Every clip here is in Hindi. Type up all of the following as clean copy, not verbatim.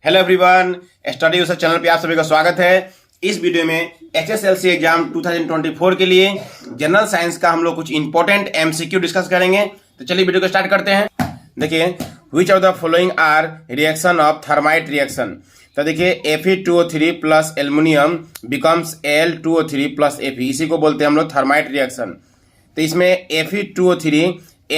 Hello everyone, study user channel पे आप सभी का स्वागत है। इस वीडियो में HSLC एग्जाम 2024 के लिए जनरल साइंस का हम लोग कुछ इंपॉर्टेंट MCQ डिस्कस करेंगे। तो चलिए वीडियो को स्टार्ट करते हैं। देखिए, which of the following are reaction of thermite reaction. तो देखिए, Fe2O3 plus aluminium becomes Al2O3 plus Fe, इसी को बोलते हैं हम लोग थर्माइट रिएक्शन। तो इसमें Fe2O3,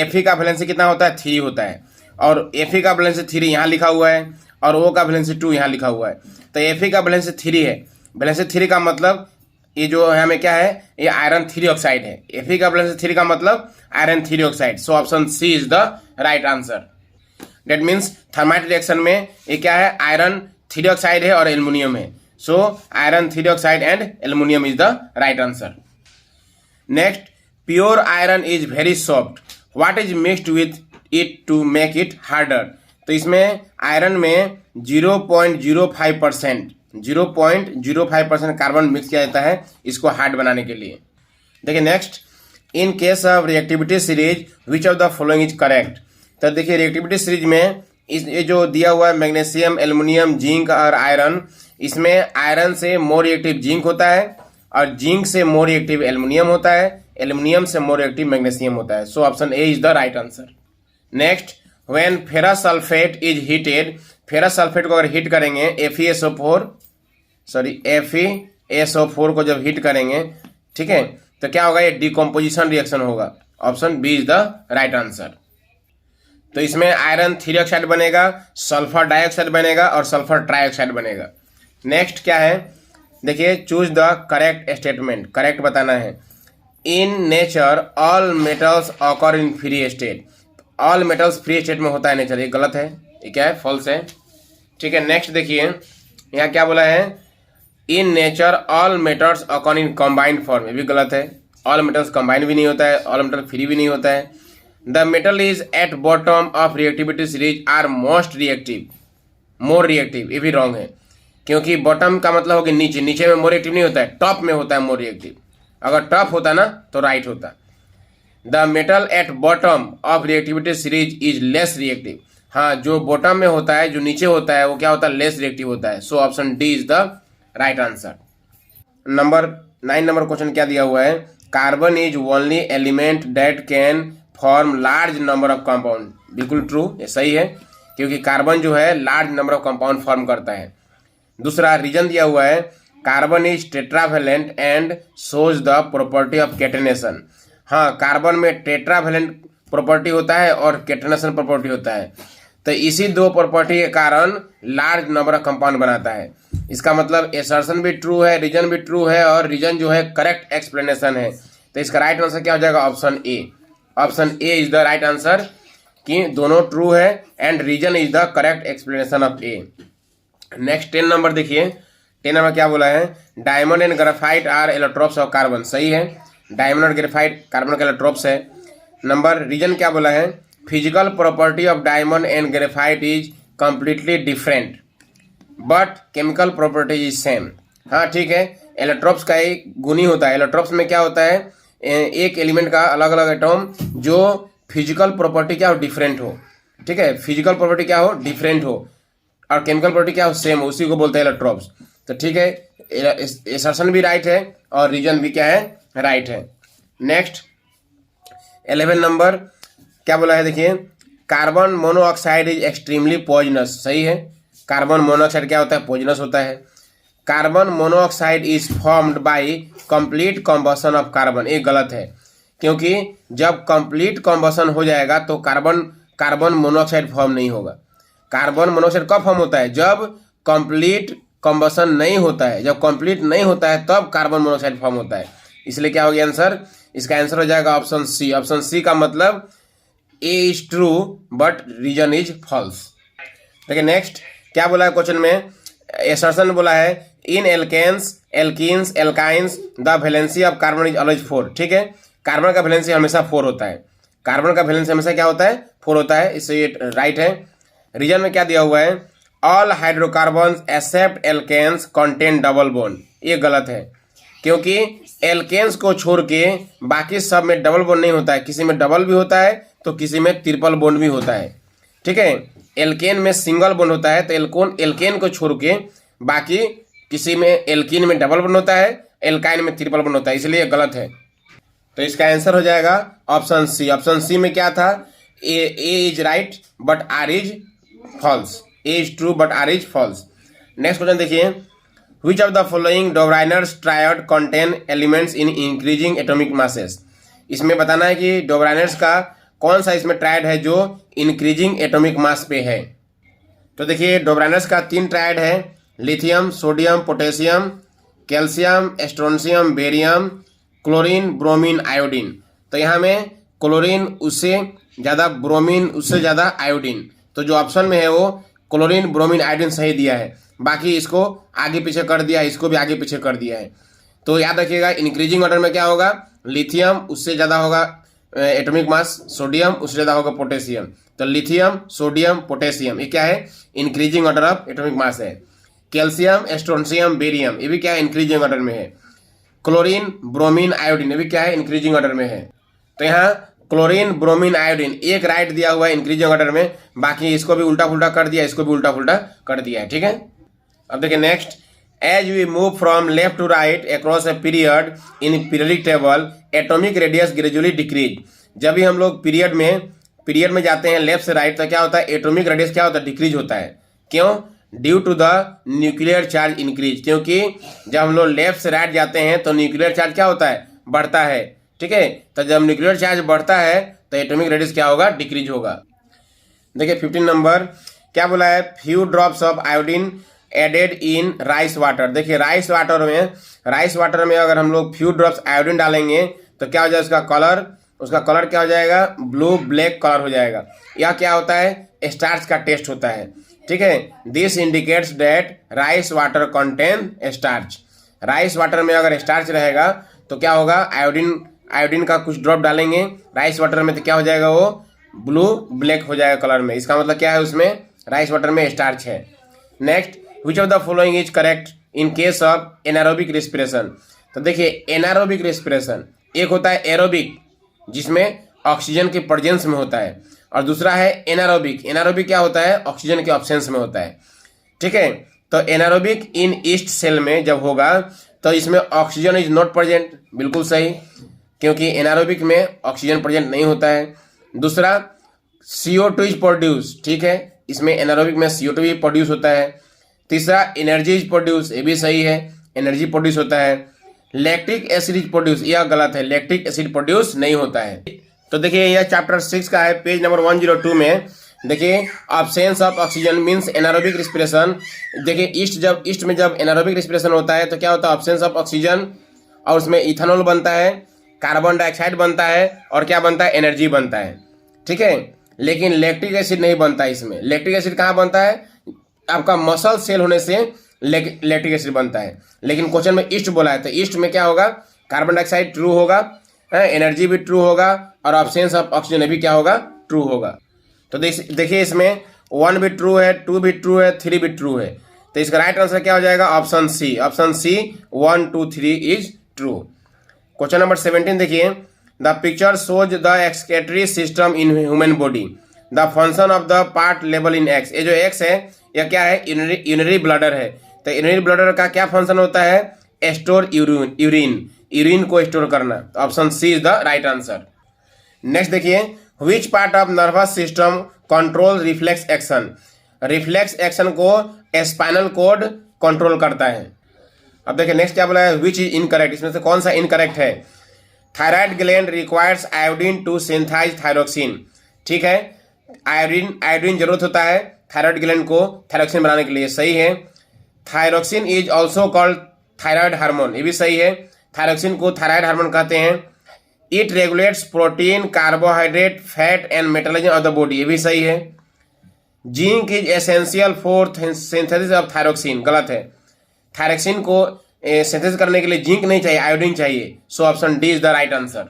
Fe का वैलेंसी कितना होता है? 3 होता है, और Fe का वैलेंसी 3 यहाँ लिखा हुआ है और O का वैलेंसी 2 यहाँ लिखा हुआ है। तो Fe का वैलेंसी 3 है। वैलेंसी 3 का मतलब ये जो है हमें क्या है, ये आयरन 3 ऑक्साइड है। Fe का वैलेंसी 3 का मतलब iron 3 oxide. So option C is the right answer. That means thermite reaction में ये क्या है, आयरन 3 ऑक्साइड है और एल्युमिनियम है। So iron 3 oxide and aluminium is the right answer. Next, pure iron is very soft, what is mixed with it to make it harder. तो इसमें आयरन में 0.05% कार्बन मिक्स किया जाता है इसको हार्ड बनाने के लिए। देखिए next, in case of reactivity series which of the following is correct. तो देखिए, रिएक्टिविटी सीरीज में ये जो दिया हुआ है मैग्नीशियम, एल्युमिनियम, जिंक और आयरन, इसमें आयरन से मोर रिएक्टिव जिंक होता है और जिंक से मोर रिएक्टिव एल्युमिनियम होता है, एल्युमिनियम से मोर रिएक्टिव मैग्नीशियम होता है। So option A is the right answer. Next, when ferrous sulphate is heated, ferrous sulphate को अगर हीट करेंगे FeSO4 को जब हीट करेंगे, ठीक है, तो क्या होगा, ये डिकम्पोजिशन रिएक्शन होगा। Option B is the right answer. तो इसमें आयरन 3 ऑक्साइड बनेगा, सल्फर डाइऑक्साइड बनेगा और सल्फर ट्राइऑक्साइड बनेगा। नेक्स्ट क्या है, देखिए, choose the correct statement, correct बताना है। In nature all metals occur in free state, all metals free state में होता है नेचर, ये गलत है, ये क्या है, फॉल्स है। ठीक है, नेक्स्ट देखिए, यहाँ क्या बोला है, in nature all metals occur in combined form, ये भी गलत है। ऑल मेटल्स कंबाइंड भी नहीं होता है, ऑल मेटल फ्री भी नहीं होता है। The metal is at bottom of reactivity series are most reactive, more reactive, ये भी रॉन्ग है, क्योंकि बॉटम का मतलब होगा नीचे, नीचे में मोर रिएक्टिव नहीं होता है, टॉप में होता है मोर रिएक्टिव। अगर टॉप होता ना तो राइट होता। The metal at bottom of reactivity series is less reactive, हाँ, जो बॉटम में होता है, जो नीचे होता है, वो क्या होता है, लेस रिएक्टिव होता है। So option D is the right answer. Number 9 number question क्या दिया हुआ है, carbon is only element that can form large number of compound. बिल्कुल ट्रू, ये सही है, क्योंकि कार्बन जो है large number of compound form करता है। दूसरा रीजन दिया हुआ है, carbon is tetravalent and shows the property of catenation. हाँ, कार्बन में टेट्रावेलेंट प्रॉपर्टी होता है और कैटेनेशन प्रॉपर्टी होता है, तो इसी 2 प्रॉपर्टी के कारण लार्ज नंबर ऑफ कंपाउंड बनाता है। इसका मतलब एसर्शन भी ट्रू है, रीजन भी ट्रू है, और रीजन जो है करेक्ट एक्सप्लेनेशन है। तो इसका राइट आंसर क्या हो जाएगा, option A. Option A is the right answer, कि दोनों ट्रू है and reason is the correct explanation of A. Next 10 number देखिए, 10 नंबर क्या बोला है, diamond and graphite are allotropes of carbon. सही है, डायमंड और ग्रेफाइट कार्बन का एलोट्रोप्स है। नंबर रीजन क्या बोला है, physical property of diamond and graphite is completely different but chemical property is same. हाँ ठीक है, एलोट्रोप्स का एक गुण ही होता है। एलोट्रोप्स में क्या होता है, एक एलिमेंट का अलग अलग एटॉम जो फिजिकल प्रॉपर्टी क्या हो, डिफरेंट हो। ठीक है, फिजिकल प्रॉपर्टी क्या हो, डिफरेंट हो, और केमिकल प्रॉपर्टी क्या हो, सेम हो, उसी को बोलते हैं एलोट्रोप्स। तो ठीक है, एसर्शन भी राइट है और रीजन भी क्या है, राइट है। नेक्स्ट 11 नंबर क्या बोला है, देखिए, carbon monoxide is extremely poisonous. सही है, कार्बन मोनोऑक्साइड क्या होता है, पॉइजनस होता है। Carbon monoxide is formed by complete combustion of carbon, ये गलत है, क्योंकि जब कंप्लीट कॉम्बशन हो जाएगा तो कार्बन मोनोऑक्साइड फॉर्म नहीं होगा। कार्बन मोनोऑक्साइड कब फॉर्म होता है, जब कंप्लीट कॉम्बशन नहीं होता है, जब कंप्लीट नहीं होता है तब कार्बन मोनोऑक्साइड फॉर्म होता है। इसलिए क्या हो गया आंसर, इसका आंसर हो जाएगा ऑप्शन सी। ऑप्शन सी का मतलब A is true but reason is false. देखिए नेक्स्ट क्या बोला है क्वेश्चन में, एसर्शन बोला है, in alkanes, alkenes, alkynes the valency of carbon is always 4। ठीक है, कार्बन का वैलेंसी हमेशा 4 होता है, कार्बन का वैलेंसी हमेशा क्या होता है, 4 होता है, इससे ये राइट है। रीजन में क्या दिया हुआ है, all hydrocarbons except alkenes contain double bond, ये गलत है, क्योंकि एल्केन्स को छोड़ के बाकी सब में डबल बॉन्ड नहीं होता है, किसी में डबल भी होता है तो किसी में ट्रिपल बॉन्ड भी होता है। ठीक है, एल्केन में सिंगल बॉन्ड होता है, तो एल्केन को छोड़ के बाकी किसी में एल्कीन में डबल बॉन्ड होता है, एल्काइन में ट्रिपल बॉन्ड होता है, इसलिए ये गलत है। तो इसका आंसर हो जाएगा ऑप्शन सी। ऑप्शन सी में क्या था, A is right but R is false, A is true but R is false. Next question देखिए, which of the following Dobereiner's triad contain elements in increasing atomic masses. इसमें बताना है कि डोब्राइनर्स का कौन सा इसमें ट्रायड है जो इंक्रीजिंग एटॉमिक मास पे है। तो देखिए डोब्राइनर्स का 3 ट्रायड है, lithium, sodium, potassium, calcium, strontium, barium, chlorine, bromine, iodine. तो यहाँ में क्लोरीन उससे ज़्यादा, ब्रोमीन उससे ज़्यादा, आयोडीन। तो जो ऑप्शन में है वो क्लोरीन, ब्रोमीन, आयोडीन सही दिया है, बाकी इसको आगे पीछे कर दिया है, इसको भी आगे पीछे कर दिया है। तो याद रखिएगा इंक्रीजिंग ऑर्डर में क्या होगा, लिथियम उससे ज़्यादा होगा एटॉमिक मास, सोडियम उससे ज़्यादा होगा पोटेशियम। तो लिथियम, सोडियम, पोटेशियम ये क्या है, increasing order of atomic mass है। कैल्शियम, स्ट्रोंशियम, बेरियम ये भी क्या है, इंक्रीजिंग ऑर्डर में है। क्लोरीन, ब्रोमीन, आयोडीन ये भी क्या है, इंक्रीजिंग ऑर्डर में है। तो यहाँ क्लोरीन, ब्रोमीन, आयोडीन एक राइट दिया हुआ है इंक्रीजिंग ऑर्डर में, बाकी इसको भी उल्टा पुल्टा कर दिया, इसको भी उल्टा पुल्टा कर दिया है, ठीक है। अब देखिए next, as we move from left to right across a period in periodic table atomic radius gradually decrease. जब भी हम लोग पीरियड में जाते हैं लेफ्ट से राइट, तो क्या होता है, एटॉमिक रेडियस क्या होता है, डिक्रीज होता है। क्यों, due to the nuclear charge increase, क्योंकि जब हम लोग लेफ्ट से राइट जाते हैं तो न्यूक्लियर चार्ज क्या होता है, बढ़ता है, ठीक है। तो जब न्यूक्लियर चार्ज बढ़ता है तो एटॉमिक रेडियस क्या होगा, डिक्रीज होगा। देखिए 15 नंबर क्या बोला है, few drops of iodine added in rice water. देखिए राइस वाटर में अगर हम लोग फ्यू ड्रॉप्स आयोडीन डालेंगे तो क्या हो जाएगा, उसका कलर क्या हो जाएगा, ब्लू ब्लैक कलर हो जाएगा। यह क्या होता है, स्टार्च का टेस्ट होता है, ठीक है। This indicates that rice water contain starch. Rice water में अगर स्टार्च रहेगा तो क्या होगा, आयोडीन का कुछ ड्रॉप डालेंगे राइस वाटर में तो क्या हो जाएगा, वो ब्लू ब्लैक हो जाएगा कलर में। इसका मतलब क्या है, उसमें राइस वाटर में स्टार्च है। Next, which of the following is correct in case of anaerobic respiration. तो देखिए एनारोबिक रेस्पिरेशन, एक होता है एरोबिक जिसमें ऑक्सीजन के प्रेजेंस में होता है, और दूसरा है एनारोबिक। एनारोबिक क्या होता है, ऑक्सीजन के ऑब्सेंस में होता है, ठीक है। तो एनारोबिक इन ईस्ट सेल में जब होगा तो इसमें ऑक्सीजन इज नॉट प्रेजेंट, बिल्कुल सही, क्योंकि एनारोबिक में ऑक्सीजन प्रेजेंट नहीं होता है। दूसरा CO2 इज प्रोड्यूस, ठीक है, इसमें एनारोबिक में CO2 भी प्रोड्यूस होता है। तीसरा एनर्जी इज प्रोड्यूस, ये भी सही है, एनर्जी प्रोड्यूस होता है। लैक्टिक एसिड इज प्रोड्यूस, यह गलत है, लैक्टिक एसिड प्रोड्यूस नहीं होता है। तो देखिए यह चैप्टर 6 का है, पेज नंबर 102 में देखिए absence of oxygen means anaerobic respiration. देखिए ईस्ट में जब एनारोबिक रेस्पिरेशन होता है तो क्या होता है, अब्सेंस ऑफ ऑक्सीजन, और उसमें इथेनॉल बनता है, कार्बन डाइऑक्साइड बनता है, और क्या बनता है, एनर्जी बनता है, ठीक है। लेकिन लैक्टिक एसिड नहीं बनता इसमें। लैक्टिक एसिड कहाँ बनता है, आपका मसल सेल होने से लैक्टिक एसिड बनता है। लेकिन क्वेश्चन में ईस्ट बोला है तो ईस्ट में क्या होगा, कार्बन डाइऑक्साइड ट्रू होगा, एनर्जी भी ट्रू होगा, और अब्सेंस ऑफ ऑक्सीजन भी क्या होगा, ट्रू होगा। तो देखिए इसमें 1 भी ट्रू है, 2 भी ट्रू है, 3 भी ट्रू है। तो इसका राइट आंसर क्या हो जाएगा, option C. Option C 1, 2, 3 is true. Question number 17 देखिए, the picture shows the excretory system in human body, the function of the part label in X. ये जो एक्स है यह क्या है, यूरिनरी ब्लडर है। तो यूरिनरी ब्लडर का क्या फंक्शन होता है, स्टोर यूरिन को स्टोर करना। तो option C is the right answer. Next देखिए, which part of nervous system control reflex action. Reflex action को स्पाइनल कॉर्ड कंट्रोल करता है। अब देखिए नेक्स्ट क्या बोला है, विच इज इनकरेक्ट, इसमें से कौन सा इनकरेक्ट है। Thyroid gland requires iodine to synthesise thyroxine, ठीक है, आयोडीन जरूरत होता है थायराइड ग्लैंड को थायरोक्सिन बनाने के लिए, सही है। Thyroxine is also called thyroid hormone, ये भी सही है, थायरोक्सिन को थायराइड हार्मोन कहते हैं। It regulates protein, carbohydrate, fat and metabolism of the body, ये भी सही है। Zinc is essential for synthesis of thyroxine, गलत है, थायरोक्सिन को सिंथेसिस करने के लिए जिंक नहीं चाहिए, आयोडीन चाहिए। So option D is the right answer.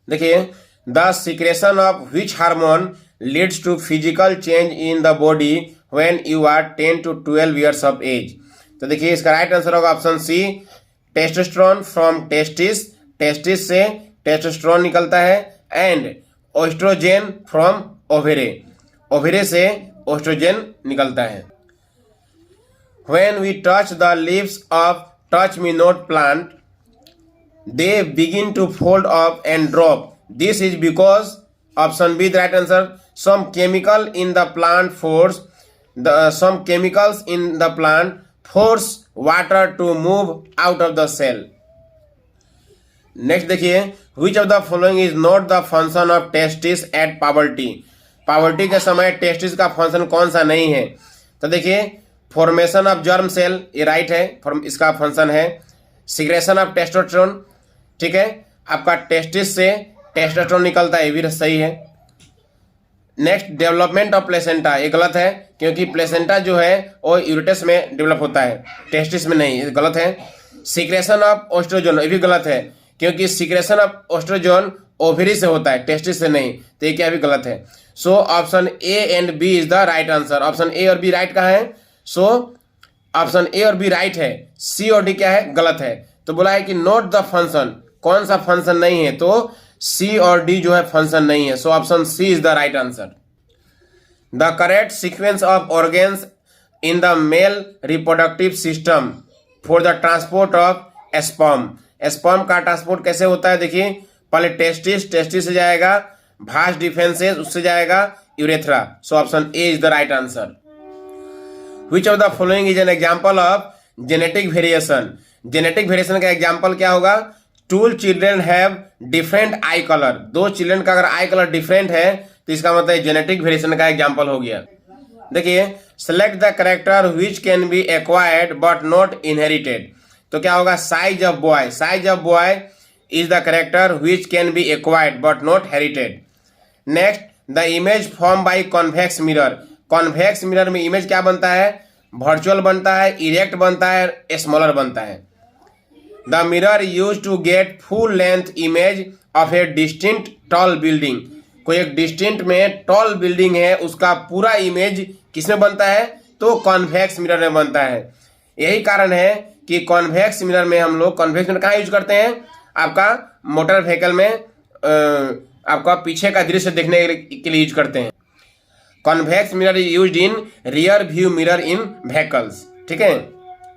देखिए, the secretion of which hormone leads to physical change in the body when you are 10 to 12 years of age. तो देखिए इसका राइट आंसर होगा option C, testosterone from testis, testis से टेस्टोस्टेरोन निकलता है, एंड ओएस्ट्रोजेन फ्रॉम ओवेरे, ओवेरे से एस्ट्रोजन निकलता है। When we touch the leaves of touch me not plant, they begin to fold up and drop. This is because option B the right answer. Some chemical in the plant some chemicals in the plant force water to move out of the cell. Next देखिए, which of the following is not the function of testis at puberty? Poverty के समय टेस्टिस का फंक्शन कौन सा नहीं है? तो देखिए, फॉर्मेशन ऑफ जर्म सेल ये राइट है, इसका फंक्शन है। सिक्रेशन ऑफ टेस्टोस्टेरोन, ठीक है, आपका टेस्टिस से टेस्टोस्टेरोन निकलता है, ये भी सही है। नेक्स्ट डेवलपमेंट ऑफ प्लेसेंटा, ये गलत है क्योंकि प्लेसेंटा जो है वो यूरेटस में डेवलप होता है, टेस्टिस में नहीं, ये गलत है। सिक्रेशन ऑफ एस्ट्रोजन, ये भी गलत है क्योंकि सिक्रेशन ऑफ एस्ट्रोजन ओवरी से होता है, टेस्टिस से नहीं, तो ये क्या भी गलत है। So option A and B is the right answer. Option A और बी राइट कहाँ है? सो ऑप्शन ए और बी राइट है, सी और डी क्या है? गलत है। तो बोला है कि नोट द फंक्शन, कौन सा फंक्शन नहीं है? तो सी और डी जो है फंक्शन नहीं है, so option C is the right answer. The correct sequence of organs in the male reproductive system for the transport of sperm. Sperm का ट्रांसपोर्ट कैसे होता है? देखिए, पहले टेस्टिस से जाएगा, भास डिफेंसेस, उससे जाएगा urethra, so option A is the right answer. Which of the following is an example of genetic variation? Genetic variation का एग्जाम्पल क्या होगा? Two children have different eye colour, दो चिल्ड्रेन का अगर आई कलर डिफरेंट है तो इसका मतलब जेनेटिक वेरिएशन का एग्जाम्पल हो गया। देखिए, select the character which can be acquired but not inherited, तो क्या होगा? Size of boy, size of boy is the character which can be acquired but not herited. Next, the image form by convex mirror, convex mirror में इमेज क्या बनता है? वर्चुअल बनता है, इरेक्ट बनता है, स्मॉलर बनता है। The mirror use to get full length image of a distinct tall building, कोई एक डिस्टिंक्ट में टॉल बिल्डिंग है उसका पूरा इमेज किसमें बनता है? तो कॉन्वेक्स मिरर में बनता है। यही कारण है कि कॉन्वेक्स मिरर में हम लोग, कॉन्वेक्स मिरर कहाँ यूज करते हैं? आपका मोटर व्हीकल में आपका पीछे का दृश्य देखने के लिए यूज करते हैं। Convex mirror used in rear view mirror in vehicles, ठीक है,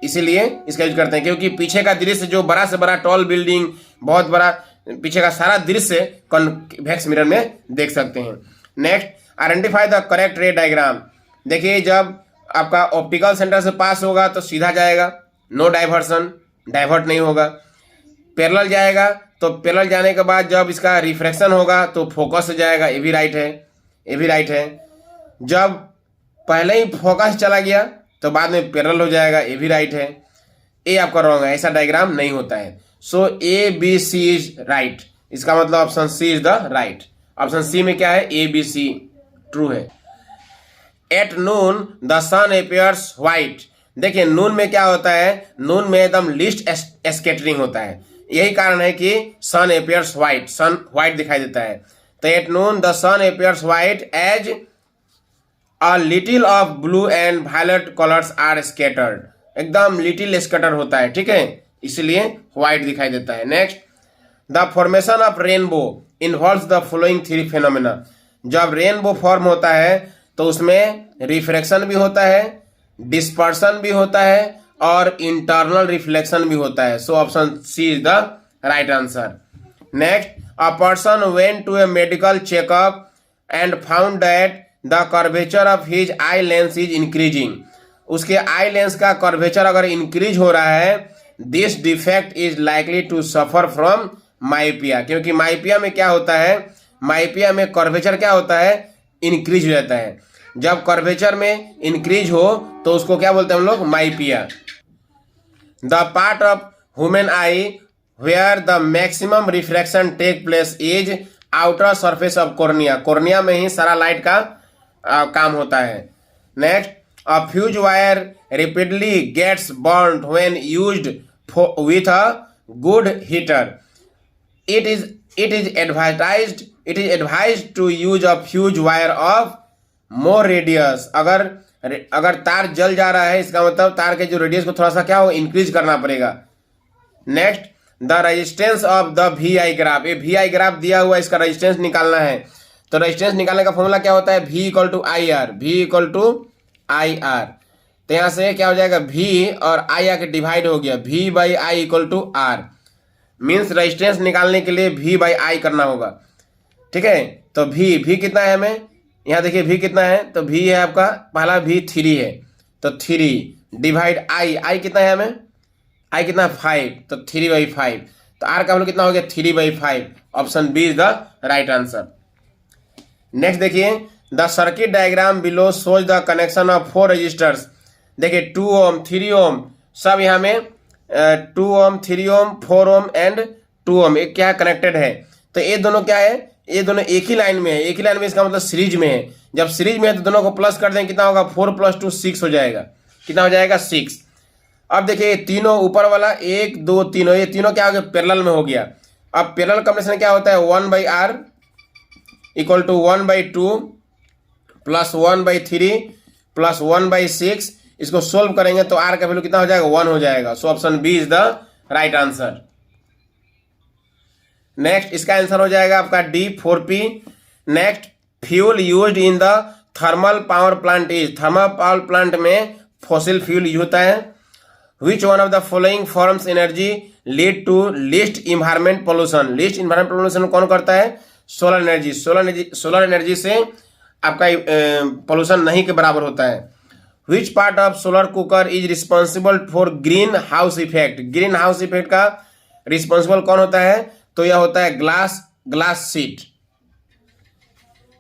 इसीलिए इसका यूज करते हैं क्योंकि पीछे का दृश्य जो बड़ा से बड़ा टॉल बिल्डिंग, बहुत बड़ा पीछे का सारा दृश्य कॉन्वेक्स मिरर में देख सकते हैं। नेक्स्ट, आइडेंटिफाई द करेक्ट रे डायग्राम। देखिए, जब आपका ऑप्टिकल सेंटर से पास होगा तो सीधा जाएगा, नो डाइवर्सन, डाइवर्ट नहीं होगा। पैरेलल जाएगा तो पैरेलल जाने के बाद जब इसका रिफ्रैक्शन होगा तो फोकस से जाएगा, ये भी राइट है, ये भी राइट है। जब पहले ही फोकस चला गया तो बाद में पैरेलल हो जाएगा, ये भी राइट है। ए आपका रॉन्ग है, ऐसा डायग्राम नहीं होता है। So A B C is right, इसका मतलब option C is the right. Option C में क्या है? ए बी सी ट्रू है। At noon the sun appears white, देखिए नून में क्या होता है? नून में एकदम लिस्ट स्कैटरिंग होता है, यही कारण है कि sun appears white, sun white दिखाई देता है। तो at noon the sun appears white as a little of blue and violet colours are scattered, एकदम लिटिल स्कैटर होता है, ठीक है, इसलिए व्हाइट दिखाई देता है। Next, the formation of rainbow involves the following three phenomena. जब रेनबो फॉर्म होता है तो उसमें रिफ्रैक्शन भी होता है, डिस्पर्सन भी होता है और इंटरनल रिफ्लेक्शन भी होता है, so option C is the right answer. Next, a person went to a medical checkup and found that the curvature of his eye lens is increasing, उसके आई लेंस का कर्वेचर अगर इंक्रीज हो रहा है, this defect is likely to suffer from myopia, क्योंकि माइपिया में क्या होता है? माइपिया में कर्वेचर क्या होता है? इंक्रीज हो जाता है। जब कर्वेचर में इंक्रीज हो तो उसको क्या बोलते हैं हम लोग? Myopia. The part of human eye where the maximum refraction take place is outer surface of cornea, cornea में ही सारा लाइट का काम होता है। Next, a fuse wire repeatedly gets burned when used with a good heater, it is advised to use a fuse wire of more radius। अगर तार जल जा रहा है इसका मतलब तार के जो रेडियस को थोड़ा सा क्या हो? इंक्रीज करना पड़ेगा। Next, the resistance of the VI graph, ये VI ग्राफ दिया हुआ, इसका रेजिस्टेंस निकालना है। तो रेजिस्टेंस निकालने का फॉर्मूला क्या होता है, V equal to I R, V equal to I R. तो यहाँ से क्या हो जाएगा, V और I आके डिवाइड हो गया, V by I equal to R. Means resistance निकालने के लिए V बाई आई करना होगा, ठीक है। तो V कितना है हमें, यहाँ देखिए V कितना है, तो V है आपका पहला V 3 है, तो 3 डिवाइड I कितना है हमें, I कितना 5, तो 3/5। तो R का वैल्यू कितना हो गया 3/5। Option B is the right answer. Next देखिए, the circuit diagram below shows the connection of 4 resistors. देखिए 2 ओम 3 ओम सब यहाँ में 2 ओम 3 ओम 4 ओम एंड 2 ओम एक क्या कनेक्टेड है। तो ये दोनों क्या है, ये दोनों एक ही लाइन में है, एक ही लाइन में, इसका मतलब सीरीज में है। जब सीरीज में है तो दोनों को प्लस कर देंगे, कितना होगा 4 + 2 6 हो जाएगा। कितना हो जाएगा 6। अब देखिए तीनों ऊपर वाला 1 2 तीनों, ये तीनों क्या हो गया पैरेलल में हो गया। अब पैरेलल कॉम्बिनेशन क्या होता है 1/r equal to 1/2 plus 1/3 plus 1/6। इसको सोल्व करेंगे तो r का वैल्यू कितना हो जाएगा 1 हो जाएगा। So option B is the right answer. Next इसका आंसर हो जाएगा आपका D 4p। Next fuel used in the thermal power plant is, thermal power plant में फॉसिल फ्यूल यूज होता है। Which one of the following forms energy lead to least environment pollution? Least environment pollution कौन करता है, सोलर एनर्जी। सोलर एनर्जी से आपका पोल्यूशन नहीं के बराबर होता है। Which part of solar cooker is responsible for green house effect? Green house effect का रिस्पॉन्सिबल कौन होता है, तो यह होता है glass sheet.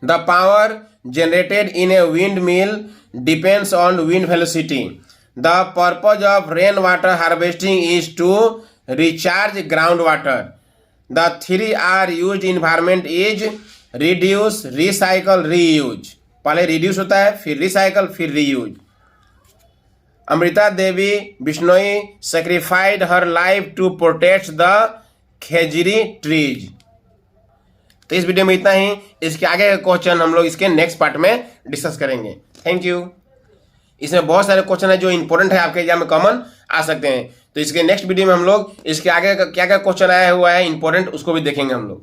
The power generated in a windmill depends on wind velocity. The purpose of rainwater harvesting is to recharge groundwater. The 3R used environment is reduce, recycle, reuse. पहले reduce होता है, फिर recycle, फिर reuse. Amrita Devi Bishnoi sacrificed her life to protect the Khejri trees. तो इस वीडियो में इतना ही। इसके आगे का क्वेश्चन हम लोग इसके नेक्स्ट पार्ट में डिस्कस करेंगे। Thank you. इसमें बहुत सारे क्वेश्चन है जो इंपॉर्टेंट है, आपके एग्जाम में कॉमन आ सकते हैं। तो इसके नेक्स्ट वीडियो में हम लोग इसके आगे क्या क्या क्वेश्चन आया हुआ है इंपॉर्टेंट, उसको भी देखेंगे हम लोग।